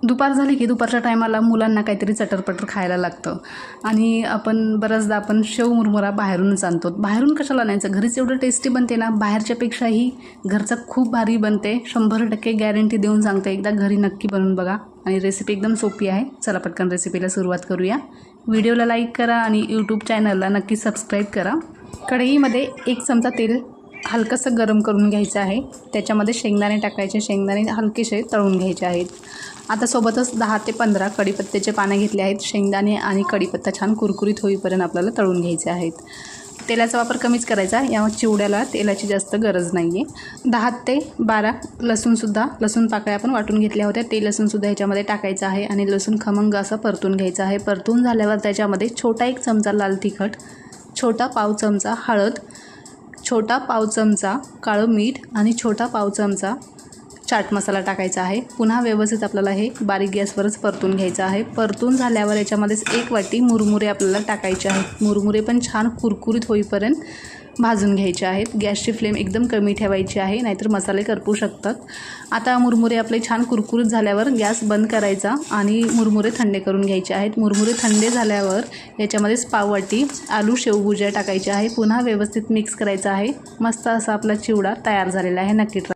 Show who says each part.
Speaker 1: दुपार झाली की दुपारच्या टायमाला मुलांना काहीतरी चटरपटर खायला लागतं आणि बऱ्याचदा आपण शेव मुरमुरा बाहेरूनच आणतो. बाहेरून कशाला आणायचं, घरीच एवढं टेस्टी बनते ना, बाहेरच्यापेक्षाही घरचं खूप भारी बनते. 100% गॅरंटी देऊन सांगते. एकदा घरी नक्की बनवून बघा आणि रेसिपी एकदम सोपी आहे. चला पटकन रेसिपीला सुरुवात करूया. व्हिडिओला लाईक करा आणि यूट्यूब चॅनलला नक्की सबस्क्राईब करा. कढईमध्ये 1 चमचा तेल हलकंसं गरम करून घ्यायचं आहे. त्याच्यामध्ये शेंगदाणे टाकायचे. शेंगदाणे हलकेसे तळून घ्यायचे आहेत. आता सोबतच 10 ते 15 कढीपत्त्याचे पाने घेतले आहेत. शेंगदाणे आणि कढीपत्ता छान कुरकुरीत होईपर्यंत आपल्याला तळून घ्यायचे आहेत. तेलाचा वापर कमीच करायचा. या चिवड्याला तेलाची जास्त गरज नाही आहे. 10 ते 12 लसूण पाकळ्या आपण वाटून घेतल्या होत्या. ते लसूणसुद्धा ह्याच्यामध्ये टाकायचं आहे आणि लसूण खमंग असं परतून घ्यायचं आहे. परतून झाल्यावर त्याच्यामध्ये छोटा 1 चमचा लाल तिखट, छोटा पाव चमचा हळद, छोटा पाव चमचा काळं मीठ आणि छोटा पाव चमचा चाट मसाला टाकायचा आहे. पुन्हा व्यवस्थित आपल्याला हे बारीक गॅसवरच परतून घ्यायचं आहे. परतून झाल्यावर याच्यामध्येच 1 वाटी मुरमुरे आपल्याला टाकायचे आहेत. मुरमुरे पण छान कुरकुरीत होईपर्यंत भाजून घ्यायचे आहेत. गॅसची फ्लेम एकदम कमी ठेवायची आहे, नाहीतर मसाले करपू शकतात. आता मुरमुरे आपले छान कुरकुरीत झाल्यावर गॅस बंद करायचा आणि मुरमुरे थंडे करून घ्यायचे आहेत. मुरमुरे थंडे झाल्यावर याच्यामध्येच पाव वाटी आलू शेवभुजिया टाकायचे आहे. पुन्हा व्यवस्थित मिक्स करायचं आहे. मस्त असा आपला चिवडा तयार झालेला आहे. नक्की ट्राय